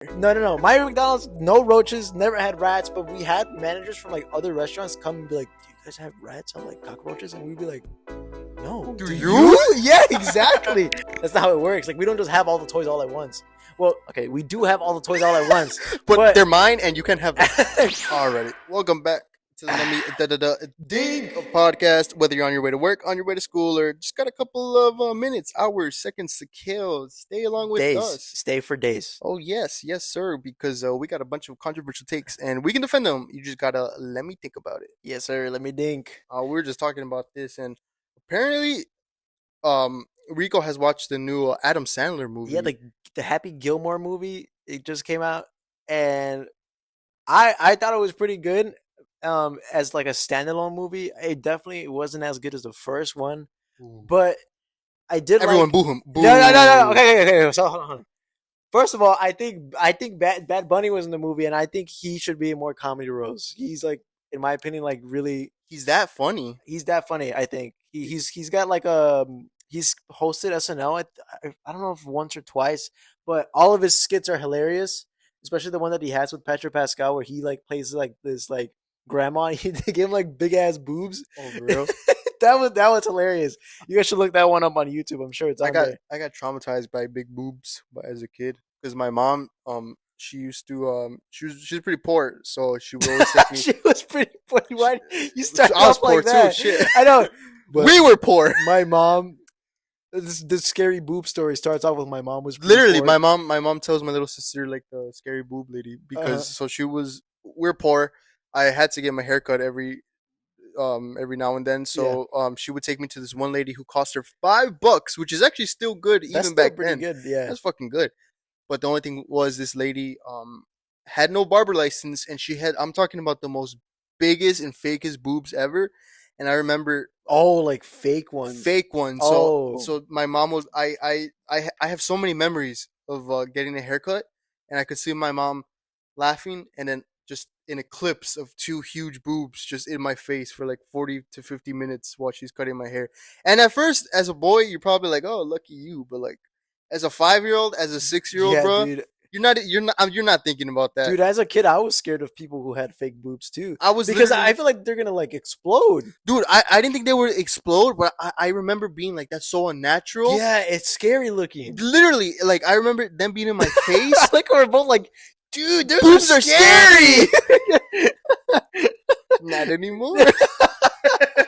No. My McDonald's, no roaches, never had rats, but we had managers from like other restaurants come and be like, "Do you guys have rats or like cockroaches?" And we'd be like, "No." Do you? Yeah, exactly. That's not how it works. Like, we don't just have all the toys all at once. Well, okay, we do have all the toys all at once, but they're mine, and you can have them. Alrighty, welcome back to the Lemme Dink podcast. Whether you're on your way to work, on your way to school, or just got a couple of minutes, hours, seconds to kill, stay along with days. us. Stay for days. Oh yes, sir. Because we got a bunch of controversial takes, and we can defend them. You just gotta let me think about it. Yes, sir. Let me think. We were just talking about this, and apparently, Rico has watched the new Adam Sandler movie. Yeah, like the Happy Gilmore movie. It just came out, and I thought it was pretty good. As like a standalone movie, it definitely wasn't as good as the first one, but I did. Everyone boo him. Boo. No. Okay. So hold on. First of all, I think Bad Bunny was in the movie, and I think he should be in more comedy roles. He's like, in my opinion, like really, he's that funny. He's that funny. I think he's got like he's hosted SNL. I don't know if once or twice, but all of his skits are hilarious. Especially the one that he has with Petra Pascal, where he like plays like this like grandma. He gave him like big ass boobs. Oh, for real? that was hilarious. You guys should look that one up on YouTube. I'm sure it's on there. I got traumatized by big boobs as a kid because my mom she used to she's pretty poor, so she would always take me. She was pretty poor. Why you start I was off poor like that? too. Shit. I know. But we were poor. My mom. This scary boob story starts off with my mom was literally poor. my mom tells my little sister like the scary boob lady because so we're poor. I had to get my hair cut every now and then, so she would take me to this one lady who cost her $5, which is actually still good. That's even back pretty then. Good, yeah, that's fucking good. But the only thing was this lady had no barber license, and she had, I'm talking about the most biggest and fakest boobs ever. And I remember, like fake ones. So my mom was, I have so many memories of getting a haircut, and I could see my mom laughing, and then just an eclipse of two huge boobs just in my face for like 40 to 50 minutes while she's cutting my hair. And at first, as a boy, you're probably like, "Oh, lucky you," but like as a 5-year-old, as a 6-year-old, bro. Dude. You're not thinking about that, dude. As a kid, I was scared of people who had fake boobs too. Because I feel like they're gonna like explode, dude. I didn't think they would explode, but I remember being like, "That's so unnatural." Yeah, it's scary looking. Literally, like I remember them being in my face. Like we're both like, dude, boobs are scary. Not anymore.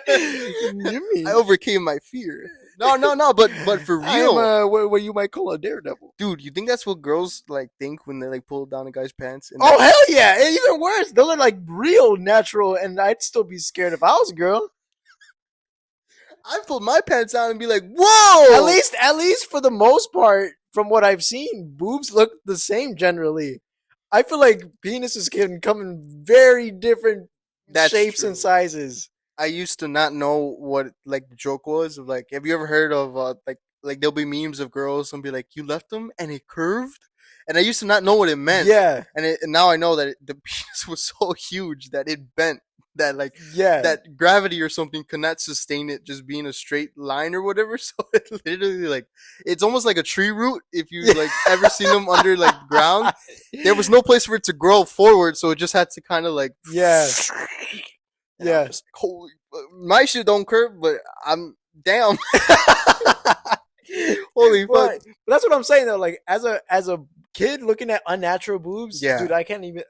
I overcame my fear. No, but for real, what you might call a daredevil, dude. You think that's what girls like think when they like pull down a guy's pants? And hell yeah! And even worse, those are like real natural, and I'd still be scared if I was a girl. I'd pull my pants down and be like, "Whoa!" At least for the most part, from what I've seen, boobs look the same generally. I feel like penises can come in very different shapes and sizes. I used to not know what like the joke was of like. Have you ever heard of like there'll be memes of girls and be like, "You left them and it curved," and I used to not know what it meant. Yeah, and now I know that the penis was so huge that it bent. That like that gravity or something could not sustain it just being a straight line or whatever. So it literally like it's almost like a tree root if you like ever seen them under like ground. There was no place for it to grow forward, so it just had to kind of like Yeah. Just, holy, my shit don't curve, but I'm damn. Holy fuck! But that's what I'm saying though. Like as a kid looking at unnatural boobs, dude, I can't even.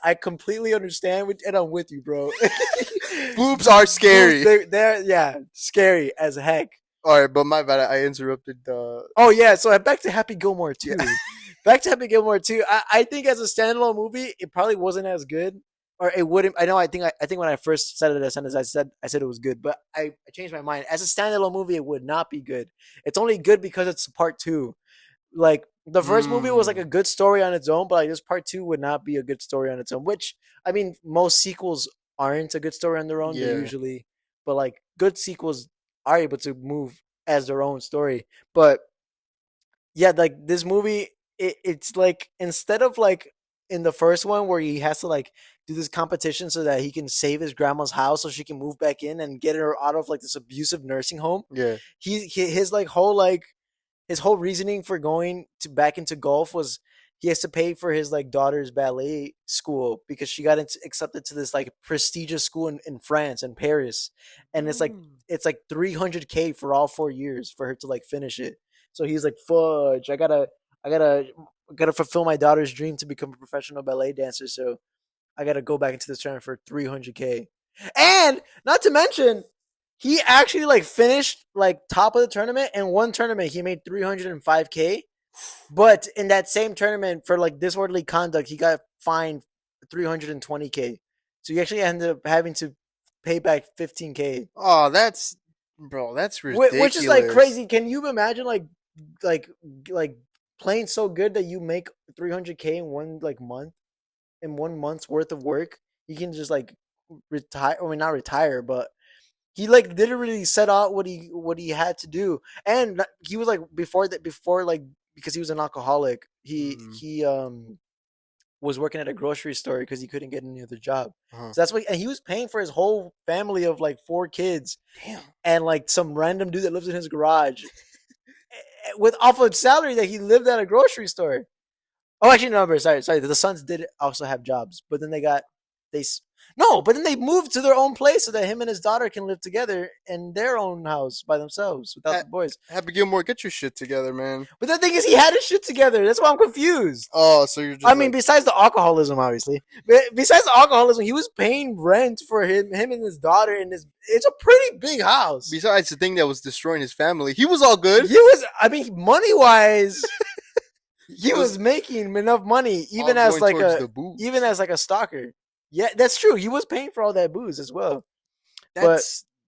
I completely understand, and I'm with you, bro. Boobs are scary. They're scary as heck. All right, but my bad. I interrupted. Oh yeah, so back to Happy Gilmore 2. Back to Happy Gilmore 2. I think as a standalone movie, it probably wasn't as good. Or it wouldn't. I know. I think when I first said it as sentence, I said it was good, but I changed my mind. As a standalone movie, it would not be good. It's only good because it's part 2. Like the first movie was like a good story on its own, but like this part 2 would not be a good story on its own. Which I mean, most sequels aren't a good story on their own. They usually, but like good sequels are able to move as their own story. But yeah, like this movie, it's like instead of like in the first one where he has to like do this competition so that he can save his grandma's house so she can move back in and get her out of like this abusive nursing home. Yeah. His whole reasoning for going back into golf was he has to pay for his like daughter's ballet school because she got accepted to this like prestigious school in France in Paris, and Mm. it's like 300K for all 4 years for her to like finish it. So he's like, fudge, I gotta gotta fulfill my daughter's dream to become a professional ballet dancer. So I gotta go back into this tournament for 300K, and not to mention he actually like finished like top of the tournament. In one tournament, he made 305K, but in that same tournament for like disorderly conduct, he got fined 320K. So he actually ended up having to pay back 15K, Oh, that's bro. That's which is like ridiculous. crazy. Can you imagine like like playing so good that you make 300K in one like month, in 1 month's worth of work? You can just like retire. I mean, not retire, but he like literally set out what he had to do, and he was like before like because he was an alcoholic. Mm. He was working at a grocery store because he couldn't get any other job. Uh-huh. So that's why, and he was paying for his whole family of like 4 kids Damn. and like some random dude that lives in his garage with off of salary that he lived at a grocery store. Oh, actually, no, sorry. The sons did also have jobs, but then they no, but then they moved to their own place so that him and his daughter can live together in their own house by themselves without Ha- the boys. Happy Gilmore, get your shit together, man. But the thing is, he had his shit together. That's why I'm confused. Oh, so you're I just mean, like, besides the alcoholism, obviously, but besides the alcoholism, he was paying rent for him and his daughter in this. It's a pretty big house. besides the thing that was destroying his family, he was all good. He was, I mean, money wise, he It was was making enough money, all going towards the even boobs. as like a stalker. Yeah, that's true. He was paying for all that booze as well. But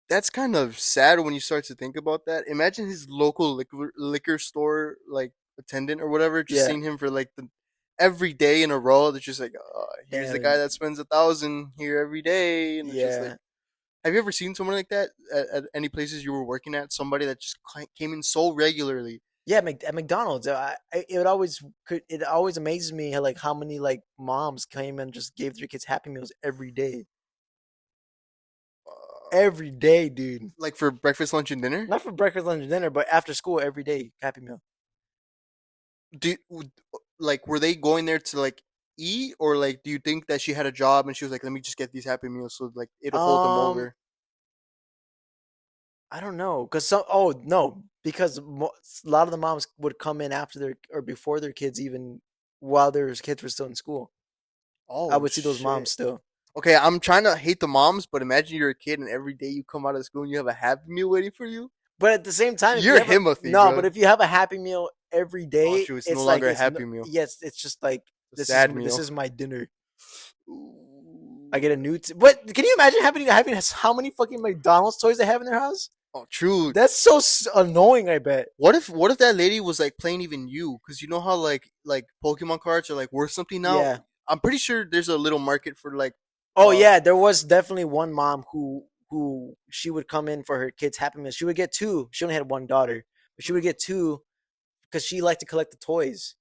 That's kind of sad when you start to think about that. Imagine his local liquor store like attendant or whatever, just yeah, seeing him for like the every day in a row. That's just like, here's the guy damn, that spends 1,000 here every day, and it's just like, yeah, have you ever seen someone like that at any places you were working at? Somebody that just came in so regularly. yeah. At McDonald's, it always amazes me how many like moms came and just gave their kids Happy Meals every day, dude. Like for breakfast, lunch, and dinner. Not for breakfast, lunch, and dinner, but after school every day, Happy Meal. Do like were they going there to like eat, or like do you think that she had a job and she was like, let me just get these Happy Meals so like it'll hold them Um, over? I don't know, cause some. Oh no, because a lot of the moms would come in after their or before their kids even while their kids were still in school. I Oh would see those moms shit. still. Okay, I'm trying to hate the moms, but imagine you're a kid and every day you come out of school and you have a Happy Meal waiting for you. But at the same time, if you You're have a Himothy, no, but bro. if you have a Happy Meal every Oh day, shoot, it's no it's like longer a it's Happy Meal. yes, it's just like It's a sad this meal. is my dinner. I get a Ooh. new. But can you imagine having how many fucking McDonald's toys they have in their house? Oh, true. That's so annoying. I bet. What if that lady was like playing even you? Because you know how like Pokemon cards are like worth something now. Yeah. I'm pretty sure there's a little market for like Oh uh yeah, there was definitely one mom who she would come in for her kids' Happy Meals. She would get two. She only had one daughter, but she would get two because she liked to collect the toys.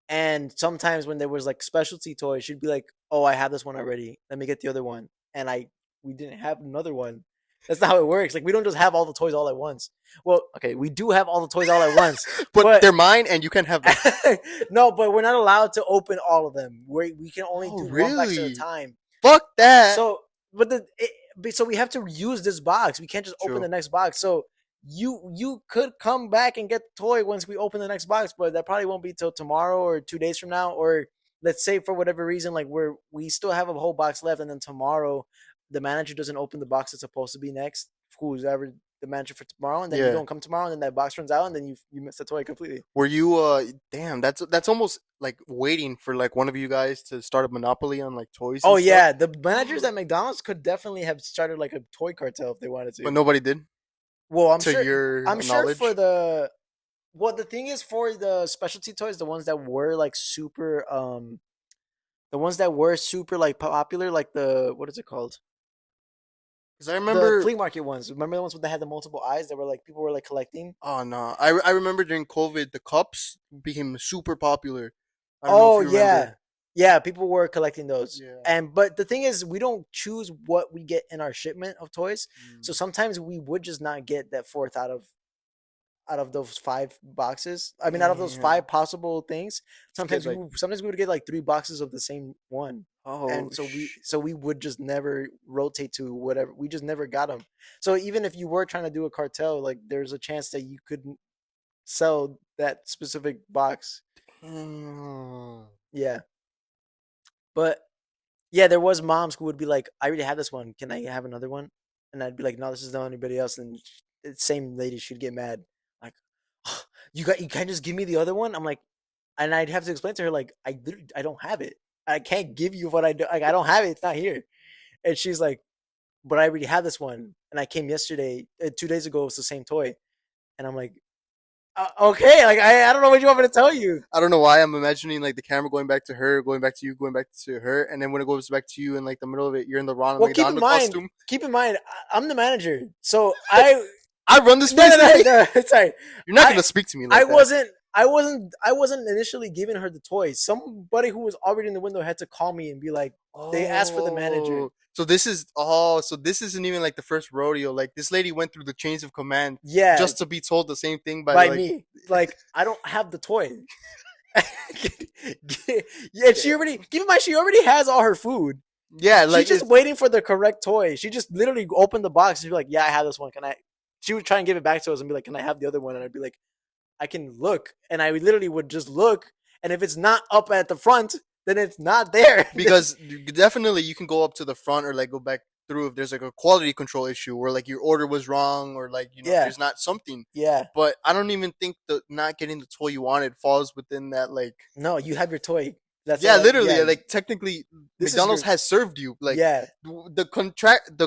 And sometimes when there was like specialty toys, she'd be like, "Oh, I have this one already. Let me get the other one." And we didn't have another one. That's not how it works. Like we don't just have all the toys all at once. Well, okay, we do have all the toys all at once, but but they're mine and you can't have them. no, but we're not allowed to open all of them. We can only Oh do one box at a really? time. Fuck that. So, but so we have to use this box. We can't just open True. the next box. So you could come back and get the toy once we open the next box, but that probably won't be till tomorrow or 2 days from now. Or let's say for whatever reason, like we still have a whole box left, and then tomorrow the manager doesn't open the box that's supposed to be next. Who's ever the manager for tomorrow, and then you Yeah. don't come tomorrow, and then that box runs out, and then you miss the toy completely. Were you damn, that's almost like waiting for like one of you guys to start a monopoly on like toys Oh and stuff. yeah, the managers at McDonald's could definitely have started like a toy cartel if they wanted to. But nobody did, Well, to your I'm sure for knowledge. the thing is for the specialty toys, the ones that were like the ones that were super like popular, like the what is it called? Because I The remember, flea market ones. Remember the ones that had the multiple eyes that were like people were like collecting? oh no, I remember during COVID the cups became super popular. I don't know if Oh you remember. yeah. Yeah, people were collecting those. Yeah. And but the thing is we don't choose what we get in our shipment of toys. So Mm. sometimes we would just not get that fourth out of those 5 boxes. I mean, out of those Damn. 5 possible things, You get like, sometimes we would get like 3 boxes of the same one, oh and so we would just never rotate to whatever. We just never got them. So even if you were trying to do a cartel, like there's a chance that you couldn't sell that specific box. damn. Yeah, but yeah, there was moms who would be like, "I already have this one. Can I have another one?" And I'd be like, "No, this is not anybody else." And the same lady should get mad, like, "Oh, you can't just give me the other one." I'm like, and I'd have to explain to her like, I don't have it. I can't give you what I do. Like I don't have it. It's not here. And she's like, "But I already have this one, and I came yesterday, 2 days ago. It's the same toy." And I'm like, "Okay, like I don't know what you want me to tell you." I don't know why I'm imagining like the camera going back to her, going back to you, going back to her, and then when it goes back to you in like the middle of it, you're in the Ronald Well, McDonald costume. keep in mind, I'm the manager, so I I run this no place. no no no. Sorry, You're not I gonna speak to me I like that. wasn't initially giving her the toy. Somebody who was already in the window had to call me and be like, they asked for the manager. So this isn't even like the first rodeo. Like this lady went through the chains of command Yeah, just to be told the same thing by by like me. Like I don't have the toy. Yeah, she already keep in mind she already has all her food. yeah, She's like just waiting for the correct toy. She just literally opened the box and be like, "Yeah, I have this one. Can I?" She would try and give it back to us and be like, "Can I have the other one?" And I'd be like, "I can look." And I literally would just look, and if it's not up at the front, then it's not there. because definitely you can go up to the front or like go back through if there's like a quality control issue or like your order was wrong or like Yeah, there's not something. yeah. But I don't even think the not getting the toy you wanted falls within that like No, you have your toy. That's yeah, all. literally Yeah, like technically this is McDonald's your. has served you like Yeah, the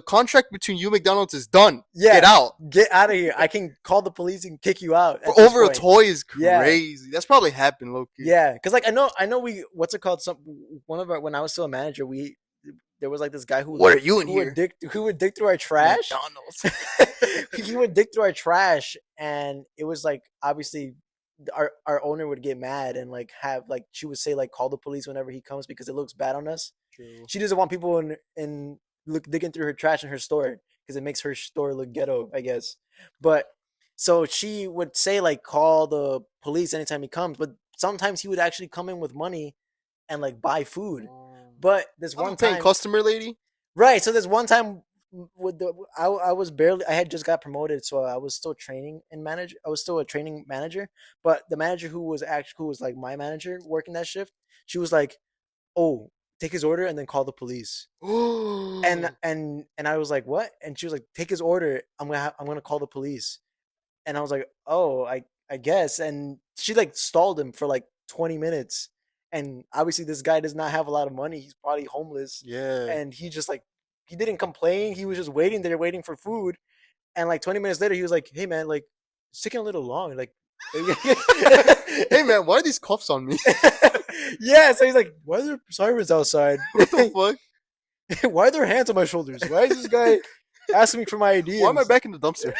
contract between you and McDonald's is done. yeah. Get out. Get out of here. I can call the police and kick you out For at this over a point. toy is Yeah, crazy. That's probably happened, Loki. yeah. Because like I know we. What's it called? Some one of our when I was still a manager, we there was like this guy What are you in here? who would dig through our trash. McDonald's. He would dig through our trash, and it was like obviously our owner would get mad and like have like she would say like call the police whenever he comes because it looks bad on us. True. She doesn't want people in look digging through her trash in her store because it makes her store look ghetto, I guess. But so she would say like call the police anytime he comes, but sometimes he would actually come in with money and like buy food. But this I'm one a paying time, customer, lady. right? So this one time with the I was barely I had just got promoted, so I was still training and manager. I was still a training manager, but the manager who was like my manager working that shift, she was like, "Oh, take his order and then call the police." And I was like, "What?" And she was like, "Take his order. I'm gonna call the police." And I was like, "Oh, I guess." And she like stalled him for like 20 minutes. And obviously this guy does not have a lot of money. He's probably homeless. Yeah. And he just like he didn't complain. He was just waiting there waiting for food. And like 20 minutes later he was like, "Hey man, like it's taking a little long." Like Hey man, why are these cuffs on me? yeah, so he's like, "Why are there sirens outside? What the fuck? Why are there hands on my shoulders? Why is this guy asking me for my ID? Why am I back in the dumpster?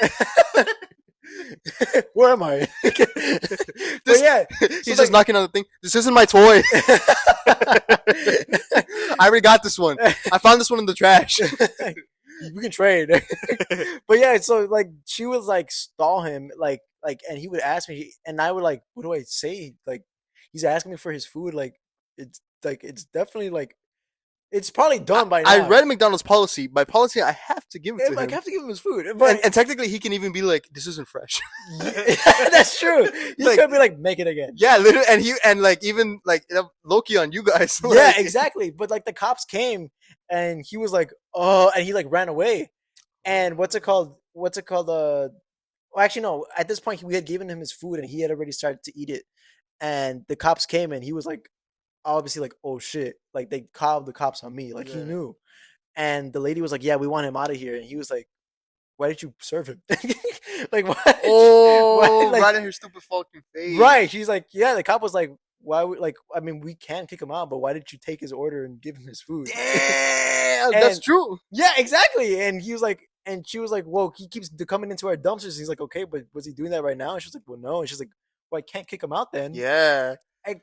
Where am I?" But This, yeah, he's just knocking on the thing. This isn't my toy. I already got this one. I found this one in the trash. we can trade. But yeah, so like she would like stall him, and he would ask me, and I would like, what do I say? Like he's asking me for his food, it's definitely like it's probably done by I now. read McDonald's policy. By policy, I have to give it to Like, him. I have to give him his food, but And technically, he can even be like, "This isn't fresh." that's true. He's Like- gonna be like, make it again. Yeah, literally, and like even like Loki on you guys. Yeah, Like, exactly. But like the cops came, and he was like, "Oh," and he like ran away. And what's it called? Well, actually, no. At this point, we had given him his food, and he had already started to eat it. And the cops came, and he was like, obviously, like, "Oh shit!" Like they called the cops on me, like he Yeah. knew. And the lady was like, "Yeah, we want him out of here." And he was like, "Why did you serve him?" Like, why? Oh, like, right in her stupid fucking face. right? She's like, "Yeah." The cop was like, "Why? Like, I mean, we can kick him out, but why did you take his order and give him his food?" Damn, that's And- true. Yeah, exactly. And he was like, and she was like, "Well, he keeps coming into our dumpsters." He's like, "Okay, but was he doing that right now?" And she's like, "Well, no." And she's like, "Well, I can't kick him out then." Yeah,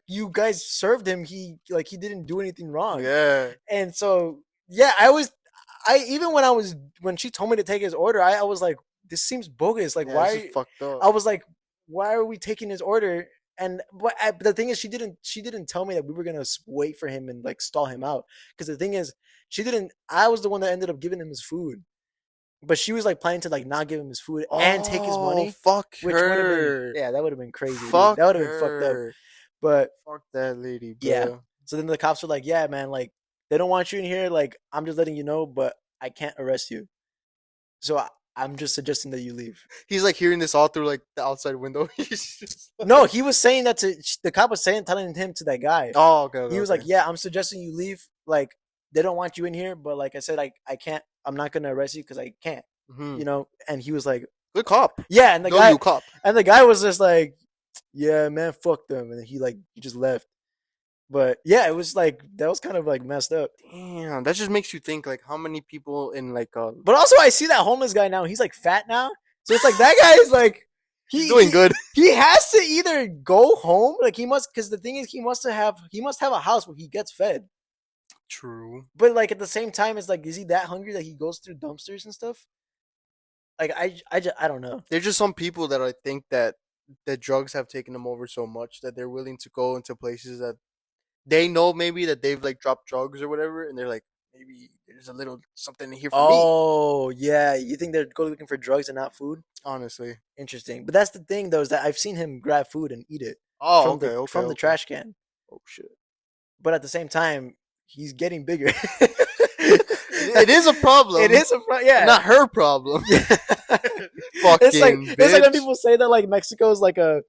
You guys served him. He didn't do anything wrong. yeah. And so yeah, even when she told me to take his order, I was like, this seems bogus. Like Yeah, why? this is fucked up. I was like, why are we taking his order? And but the thing is, she didn't tell me that we were gonna wait for him and like stall him out. Because the thing is, she didn't. I was the one that ended up giving him his food, but she was like planning to like not give him his food and take his Oh, money, fuck which would have been her. yeah, that would have been crazy, dude. That Fuck would have been fucked up. her. But Fuck that lady, yeah, bro. so then the cops were like, yeah, man, like they don't want you in here. Like I'm just letting you know, but I can't arrest you. So I'm just suggesting that you leave. He's like hearing this all through like the outside window. He's just No, he was saying that to the cop was saying telling him to that guy. oh, okay, okay, He was like, okay. "Yeah, I'm suggesting you leave. Like they don't want you in here, but like I said, I can't. I'm not gonna arrest you because I can't. Hmm. And he was like, Good cop. "Yeah," W cop. and the guy was just like, "Yeah, man, fuck them," and then he just left. But yeah, it was like that was kind of like messed up. Damn, that just makes you think like how many people in like But also, I see that homeless guy now. He's like fat now, so it's like that guy is like he's doing good. He has to either go home, like he must, because the thing is, he must have a house where he gets fed. True. But like at the same time, it's like, is he that hungry that he goes through dumpsters and stuff? Like I don't know. There's just some people that I think that drugs have taken them over so much that they're willing to go into places that they know maybe that they've like dropped drugs or whatever, and they're like, maybe there's a little something here for me. Oh yeah, you think they're go looking for drugs and not food? Honestly. Interesting. But that's the thing though, is that I've seen him grab food and eat it Oh, okay, okay, from the okay. trash can. Oh shit. But at the same time, he's getting bigger. It is a problem. It is yeah. Not her problem. It's like Fucking it's like when bitch. people say that like Mexico is like a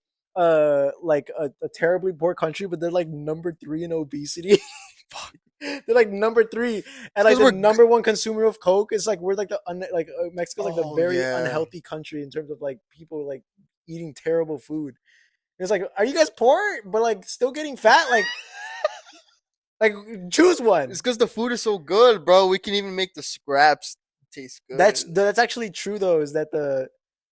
terribly poor country, but they're like number 3 in obesity. They're like number 3, and like Because the we're number 1 consumer of coke. It's like we're like Mexico's like the oh very yeah. unhealthy country in terms of like people like eating terrible food. It's like, are you guys poor but like still getting fat? Like choose It's one. because the food is so good, bro. We can even make the scraps taste good. That's actually true though. Is that the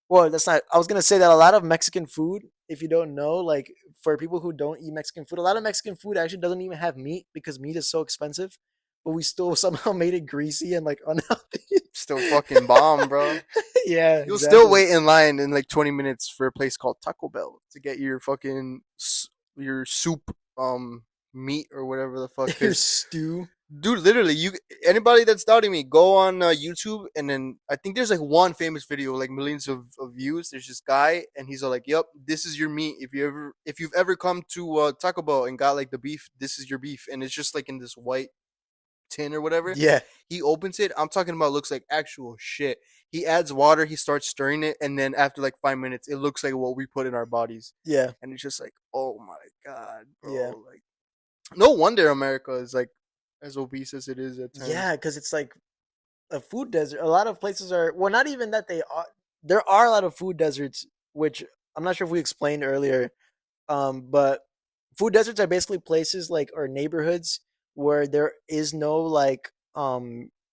well? That's not. I was gonna say that a lot of Mexican food, if you don't know, like for people who don't eat Mexican food, a lot of Mexican food actually doesn't even have meat because meat is so expensive. But we still somehow made it greasy and like unhealthy. Still fucking bomb, bro. Yeah, You'll still exactly. wait in line in like 20 minutes for a place called Taco Bell to get your fucking your soup meat or whatever the fuck. Your Cause stew. dude, literally, you anybody that's doubting me, go on YouTube and then I think there's like one famous video, like millions of views. There's this guy and he's all like, "Yep, this is your meat. If you've ever come to Taco Bell and got like the beef, this is your beef." And it's just like in this white tin or whatever. Yeah, He opens it. I'm talking about looks like actual shit. He adds water. He starts stirring it, and then after like 5 minutes, it looks like what we put in our bodies. yeah, And it's just like, oh my god, yeah, bro! Like, no wonder America is like as obese as it is at times. yeah. Because it's like a food desert. A lot of places are well, not even that they are. There are a lot of food deserts, which I'm not sure if we explained earlier. But food deserts are basically places like or neighborhoods where there is no like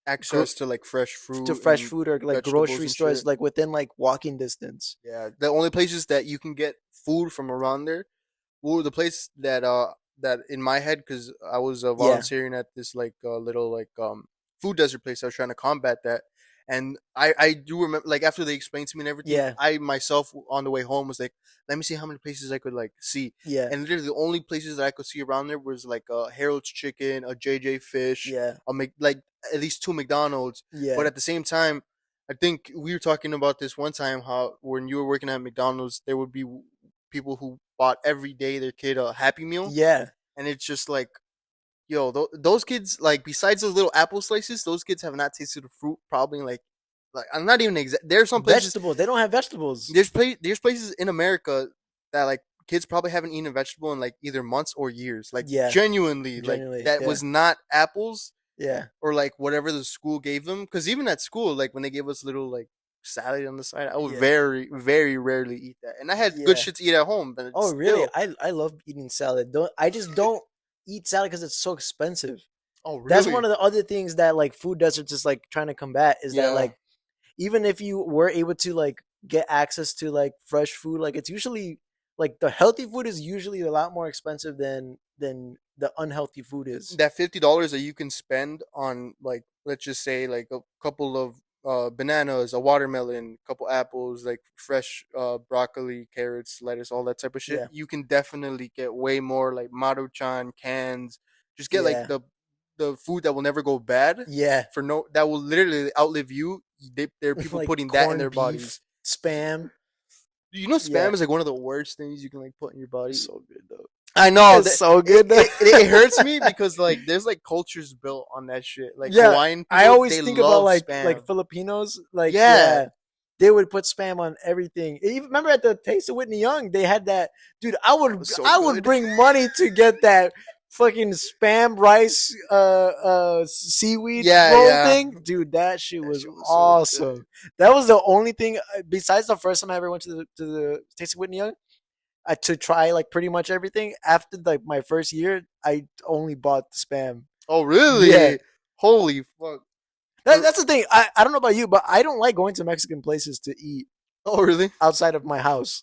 Access to like fresh to fruit fresh and food or like vegetables grocery and stores shit. like within like walking distance. Yeah, the only places that you can get food from around there, well, the place that in my head because I was Yeah, volunteering at this like little like food desert place. I was trying to combat that, and I do remember like after they explained to me and everything, yeah, I myself on the way home was like, let me see how many places I could like see, yeah, and literally the only places that I could see around there was like Harold's Chicken, a JJ Fish, yeah, like at least two McDonald's, but yeah, at the same time. I think we were talking about this one time how when you were working at McDonald's, there would be people who bought every day their kid a Happy Meal, yeah. and it's just like, yo, those kids like besides those little apple slices, those kids have not tasted the fruit probably in, like I'm not even there's some places Vegetables. They don't have vegetables. there's places in America that like kids probably haven't eaten a vegetable in like either months or years, like Yeah, genuinely like genuinely. that Yeah, was not apples yeah, or like whatever the school gave them. Because even at school, like when they gave us little like salad on the side, I would yeah, very very rarely eat that, and I had good yeah. shit to eat at home, but it's Oh, really? still. I love eating salad. Don't I just don't eat salad because it's so expensive. Oh That's one really? of the other things that like food deserts is like trying to combat is that Yeah. like even if you were able to like get access to like fresh food, like it's usually like the healthy food is usually a lot more expensive than the unhealthy food is. That $50 that you can spend on like let's just say like a couple of bananas, a watermelon, a couple apples, like fresh broccoli, carrots, lettuce, all that type of shit, Yeah, you can definitely get way more like Maruchan cans. Just get like yeah, the food that will never go bad yeah. for no that will literally outlive you. There are people Like putting that in their corned beef, bodies. spam. You know, Yeah, spam is like one of the worst things you can like put in your body. so good though. I know It's that so good though. it hurts me because like there's like cultures built on that shit. Like Yeah, Hawaiian I people, always they think about love like spam. Filipinos. Like, Yeah, yeah, they would put spam on everything. Even remember at the Taste of Whitney Young, they had that. Dude, it was so I would good. bring money to get that fucking spam rice seaweed Yeah, roll yeah, thing. Dude, that shit that was shit was so good. awesome. That was the only thing besides the first time I ever went to the Taste of Whitney Young. To try like pretty much everything after like my first year, I only bought the spam. Oh Yeah, really? Holy fuck! For that's the thing. I don't know about you, but I don't like going to Mexican places to eat oh really? outside of my house.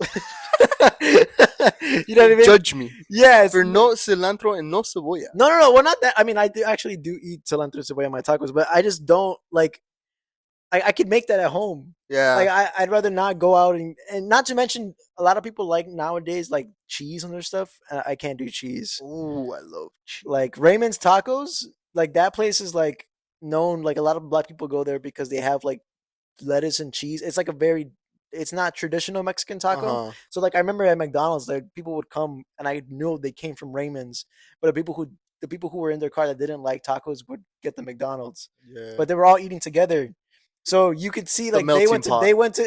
You know what I mean? Judge me Yes. for no cilantro and no cebolla. No, no, no. Well, not that. I mean, actually do eat cilantro cebolla on my tacos, but I just don't like. I could make that at home. Yeah. Like I'd rather not go out and not to mention a lot of people like nowadays like cheese on their stuff. I can't do cheese. Ooh, I love cheese. Like Raymond's Tacos, like that place is like known. Like a lot of black people go there because they have like lettuce and cheese. It's like a very it's not traditional Mexican Uh taco. huh. So like I remember at McDonald's, like people would come and I knew they came from Raymond's, but the people who were in their car that didn't like tacos would get the McDonald's. Yeah. But they were all eating together. So you could see The like melting pot. they went to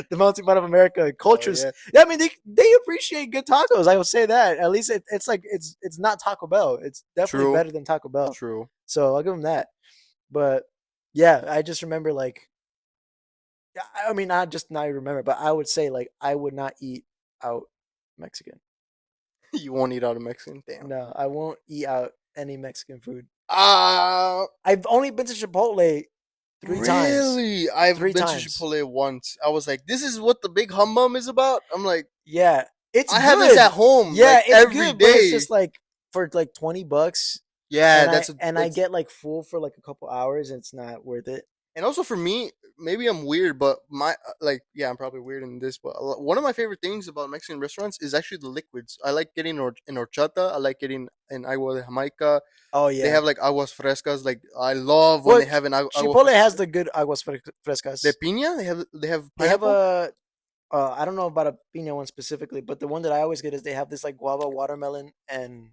the melting pot of America Oh cultures. yeah. Yeah, I mean they appreciate good tacos. I will say that. At least it's like it's not Taco Bell. It's definitely True. better than Taco Bell. True. So I'll give them that. But yeah, I just remember like I mean, not just now you remember, but I would say like I would not eat out Mexican. You won't eat out of Mexican. Damn. No, I won't eat out any Mexican food. Ah, I've only been to Chipotle three times. really? I've Three been to times. Chipotle once. I was like, this is what the big humbum is about. I'm like, Yeah, it's I have this good. at home, Yeah, like it's every good, but it's day. just like for like $20, Yeah, and I that's get like full for like a couple hours, and it's not worth it. and also for me, maybe I'm weird, but my like yeah, I'm probably weird in this, but one of my favorite things about Mexican restaurants is actually the liquids. I like getting in horchata. I like getting in agua de Jamaica. Oh They yeah. have like aguas frescas. Like I love when Well, they have an agua Chipotle has fresca the good aguas de frescas. piña. They have They have pineapple. a I don't know about a pina one specifically, but the one that I always get is they have this like guava, watermelon, and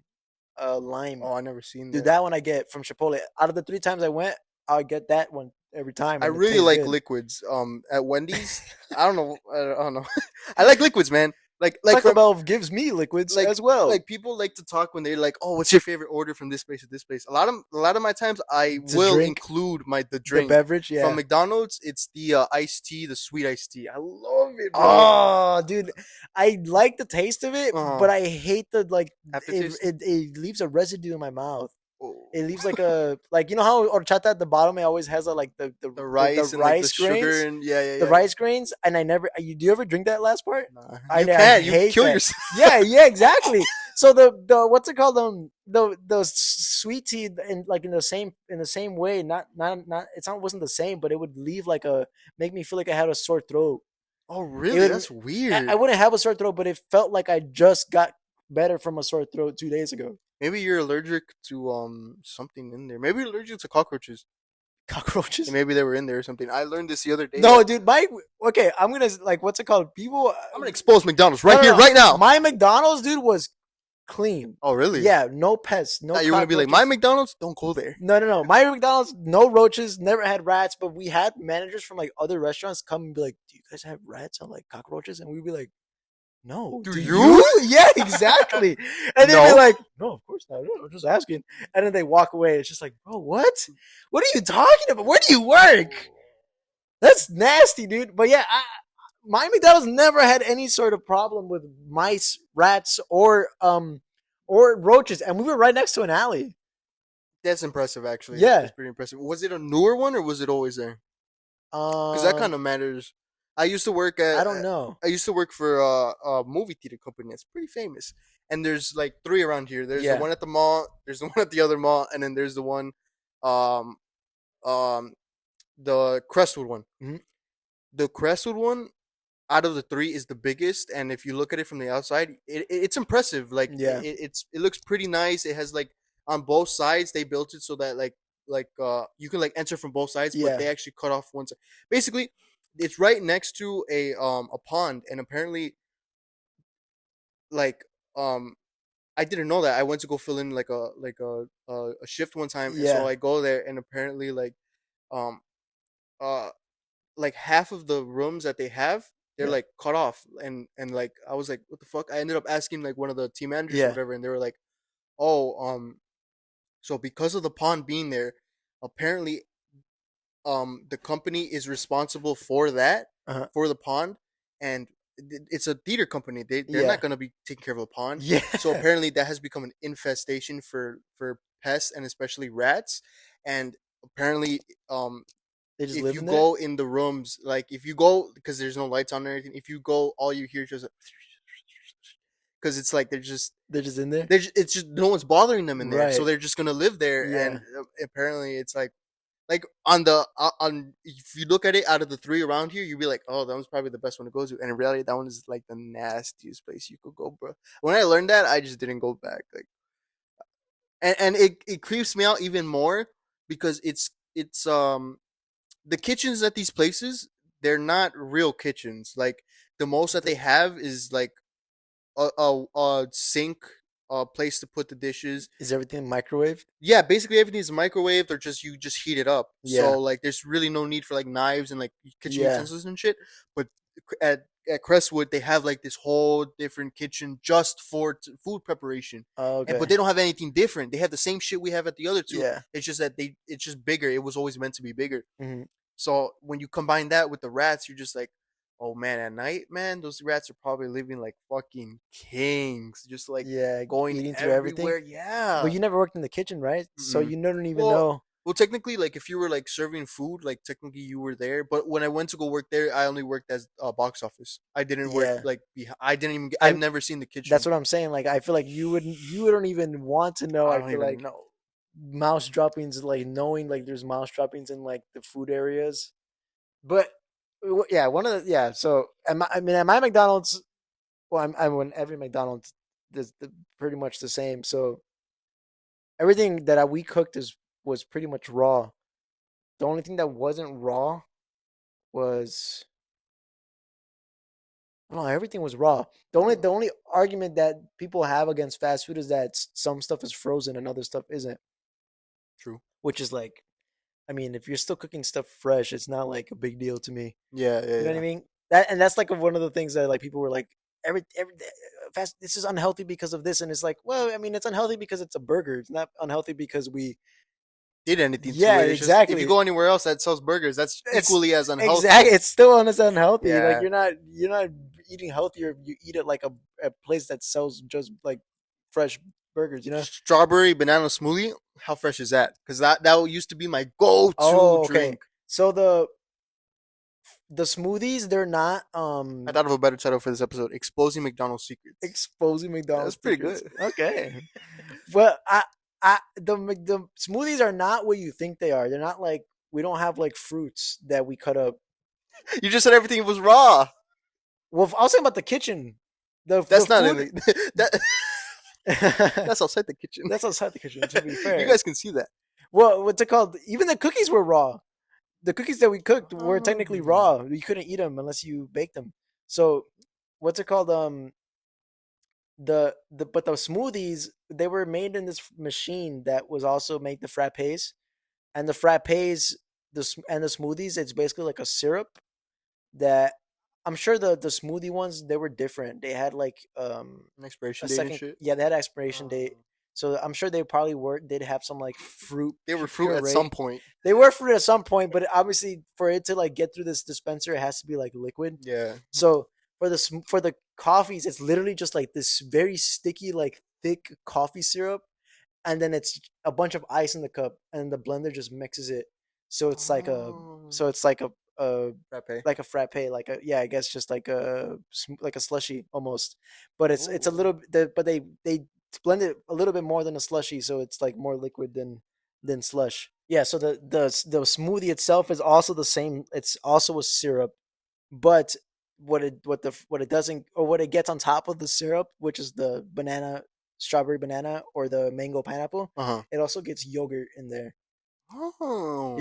lime. Oh, I never seen Dude, that. that one I get from Chipotle. Out of the three times I went, I get that one every time, I and it really tastes like good. liquids. At Wendy's, I don't know. I don't know. I like liquids, man. Like Taco from Bell gives me liquids like as well. like people like to talk when they're like, "Oh, what's your favorite order from this place to this place?" A lot of my times, I To will drink include the the drink beverage, from yeah. McDonald's. It's the iced tea, the sweet iced tea. I love it, bro. Oh, dude, I like the taste of it, Uh, but I hate the like aftertaste. it leaves a residue in my mouth. Oh. It leaves like a like you know how horchata at the bottom it always has a, like The the rice and like the rice sugar grains, and yeah, yeah, the yeah. rice grains, and I never. Do you ever drink that last part? Nah. I You I can't. You hate kill that. yourself. Yeah, yeah, exactly. So the what's it called the sweet tea in like in the same way. Not it's not wasn't the same, but it would leave like a make me feel like I had a sore throat. Oh, It really? would That's I weird. wouldn't have a sore throat, but it felt like I just got better from a sore throat 2 days ago. Maybe you're allergic to something in there. Maybe you're allergic to cockroaches. And Cockroaches. maybe they were in there or something. I learned this the other day. No, dude, my okay. I'm gonna like what's it called? People. I'm gonna expose McDonald's No, right no, here, no. right now. My McDonald's, dude, was clean. Oh, really? Yeah, no pests, no Now you're gonna be like, my cockroaches. McDonald's, don't go there. No, no, no. My McDonald's, no roaches, never had rats, but we had managers from like other restaurants come and be like, "Do you guys have rats and like cockroaches?" And we'd be like, "No, Do do you? you?" Yeah, exactly. And they'd be No. like, "No, of course not. No, I'm just asking." And then they walk away. It's just like, bro, what? What are you talking about? Where do you work? That's nasty, dude. But yeah, my McDonald's never had any sort of problem with mice, rats, or roaches, and we were right next to an alley. That's impressive, actually. Yeah. That's pretty impressive. Was it a newer one or was it always there? Because that kind Um, of matters. I used to work I at. don't know. I used to work for a movie theater company that's pretty famous. And there's like three around here. There's the Yeah. one at the mall. There's the one at the other mall, and then there's the one, um, um, the Crestwood one. Mhm. The Crestwood one out of the three is the biggest, and if you look at it from the outside, it's impressive. Like Yeah, it looks pretty nice. It has like on both sides they built it so that you can like enter from both sides, but yeah, they actually cut off one side. Basically, it's right next to a pond, and apparently like um I didn't know that. I went to go fill in a shift one time, and so yeah, I go there, and apparently um uh like half of the rooms that they have, they're yeah, like cut off, and like I was like, what the fuck? I ended up asking like one of the team managers or yeah. whatever, and they were like, oh, so because of the pond being there, apparently the company is responsible for that, Uh-huh. for the pond, and it's a theater company. They're not Yeah, gonna be taking care of the pond. yeah. So apparently that has become an infestation for pests and especially rats. And apparently They just if live you in there. go in the rooms, like if you go because there's no lights on or anything, if you go, all you hear is just because it's like They're just in there. it's just no one's bothering them in there, so Right. they're just gonna live there. And Yeah. apparently it's like on the on if you look at it out of the three around here, you'd be like, oh, that one's probably the best one to go to. And in reality, that one is like the nastiest place you could go, bro. When I learned that, I just didn't go back. Like, and it creeps me out even more because it's the kitchens at these places, they're not real kitchens. Like the most that The- they have is like a sink, a place to put the dishes. Is everything microwaved? Yeah, basically everything is microwaved or just you just heat it up. Yeah. So like there's really no need for like knives and like kitchen Yeah. utensils and shit. But at Crestwood they have like this whole different kitchen just for food preparation. Oh, And but okay. they don't have anything different. They have the same shit we have at the other two. Yeah. It's just that it's just bigger. It was always meant to be bigger. Hmm. So when you combine that with the rats, you're just like, oh man, at night, man, those rats are probably living like fucking kings, just like Yeah. going Eating through everything. everywhere. But Yeah. you never worked in the kitchen, right? So Mm-mm. you don't even Well, know. well, technically, like if you were like serving food, like technically you were there. But when I went to go work there, I only worked as a box office. I didn't work Yeah. like I didn't even. I've I'm. never seen the That's kitchen. what I'm saying. Like, I feel like you wouldn't. You don't even want to know. I I don't feel even like know. mouse droppings, like knowing like there's mouse droppings in like the food areas. But yeah, one of the yeah. So I mean, at my McDonald's, well, I'm when every McDonald's is pretty much the same. So everything that we cooked is was pretty much raw. The only thing that wasn't raw was no, everything was raw. The only argument that people have against fast food is that some stuff is frozen and other stuff isn't, True. which is like, I mean, if you're still cooking stuff fresh, it's not like a big deal to me. Yeah, yeah, You know what I yeah. mean? That's like one of the things that like people were like every fast this is unhealthy because of this, and it's like, well, I mean, it's unhealthy because it's a burger. It's not unhealthy because we Did anything to yeah, it? It's just if you exactly. go anywhere else that sells burgers, that's It's equally as unhealthy. exactly it's still unhealthy. Like Yeah. you're not eating healthier if you eat at like a place that sells just like fresh burgers, you know? Strawberry banana smoothie. How fresh is that? Because that used to be my go-to Oh, okay. drink. So the smoothies, they're not I thought of a better title for this episode: "Exposing McDonald's Secrets." exposing That's McDonald's pretty secrets. good. Okay. Well, the smoothies are not what you think they are. They're not like we don't have like fruits that we cut up. You just said everything was raw. Well, I was saying about the kitchen. The That's not in food the that. That's outside the kitchen. that's outside the kitchen. To be You fair, guys can see that. well, what's it called? Even the cookies were raw. The cookies that we cooked were technically Oh. raw. You couldn't eat them unless you baked them. So, what's it called? The but the smoothies, they were made in this machine that was also make the frappes, and the frappes and the smoothies, it's basically like a syrup that I'm sure the smoothie ones, they were different. They had like An expiration a date and second, shit. yeah, they had expiration Uh, date. So I'm sure they probably were did have some like fruit they were fruit at some puree. point. They were fruit at some point, but obviously for it to like get through this dispenser, it has to be like liquid. Yeah. So for the coffees, it's literally just like this very sticky, like thick coffee syrup, and then it's a bunch of ice in the cup, and the blender just mixes it. So it's like a Oh. so it's Frappe. like a frappe, like a yeah, I guess just like a slushy almost, but it's a Ooh. little but they blend it a little bit more than a slushy, so it's like more liquid than slush. Yeah, so the smoothie itself is also the same. It's also a syrup, but what it doesn't, or what it gets on top of the syrup, which is the banana, strawberry banana, or the mango pineapple, Uh huh. it also gets yogurt in there. Yeah, Oh,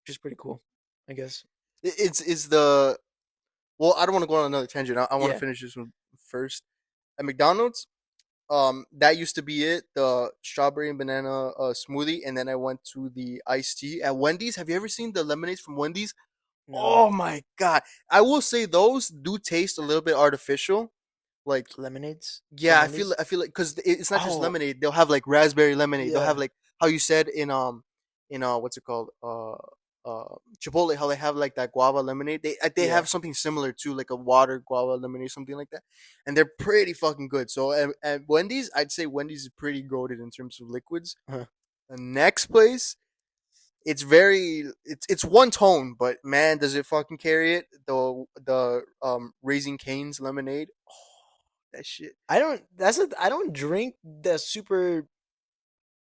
which is pretty cool, I guess. it's the well. I don't want to go on another tangent. I want to Yeah, finish this one first. At McDonald's, that used to be it, the strawberry and banana smoothie, and then I went to the iced tea at Wendy's. Have you ever seen the lemonades from Wendy's? no Oh my god! I will say those do taste a little bit artificial. Like, lemonades from yeah, Wendy's. I feel like because it's not just Oh, lemonade. They'll have like raspberry lemonade. They'll have yeah, like how you said in what's it called Chipotle, how they have like that guava lemonade. They yeah. have something similar to like a water guava lemonade, something like that, and they're pretty fucking good. So at Wendy's, I'd say Wendy's is pretty goated in terms of liquids. Huh. The next place, it's one tone, but man, does it fucking carry it. The Raising Cane's lemonade, that shit. I don't. I don't drink the super,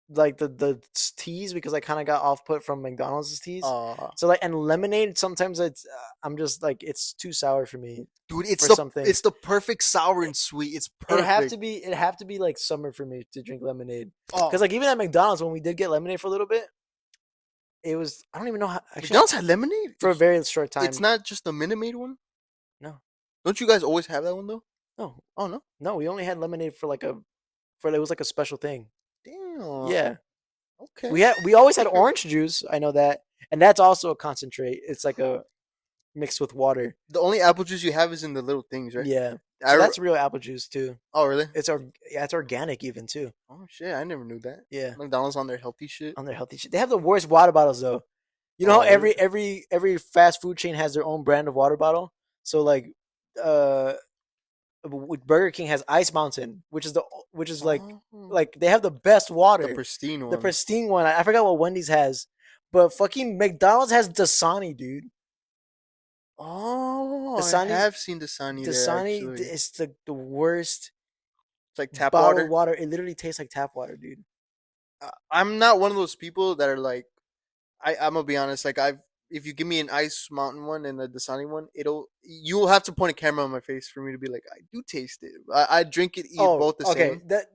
like the teas, because I kind of got off put from McDonald's teas. Uh So like, and lemonade sometimes I'm just like, it's too sour for me Dude, for some things. it's the perfect sour and sweet. It's perfect. It have to be like summer for me to drink lemonade. Oh, Because like, even at McDonald's when we did get lemonade for a little bit, it was, I don't even know how, actually, McDonald's had lemonade. for a very short It's time. not just the Minute Maid one. No, Don't you guys always have that one though? no, Oh no, no. We only had lemonade for like a, for, it was like a special thing. damn. Yeah, Okay. we always had orange juice. I know that, and that's also a concentrate. It's like a mixed with water. The only apple juice you have is in the little things, right? Yeah. I So re- that's real apple juice too. oh really? Yeah, it's organic even too. Oh shit, I never knew that. Yeah. McDonald's on their healthy shit. On their healthy shit. They have the worst water bottles though. You know how Oh really? every fast food chain has their own brand of water bottle? So like, uh with Burger King has Ice Mountain, which is Oh, like they have the best the water. pristine The one. pristine one. I forgot what Wendy's has. But fucking McDonald's has Dasani, dude. Oh, I Dasani have seen the Sunny there Dasani actually. is the worst It's like tap bottled water. water. It literally tastes like tap water, dude. I'm not one of those people that are like I'm gonna be honest. Like I've if you give me an Ice Mountain one and a Dasani one, you'll have to point a camera on my face for me to be like I do taste it. I drink it, eat Oh, both the okay. same. That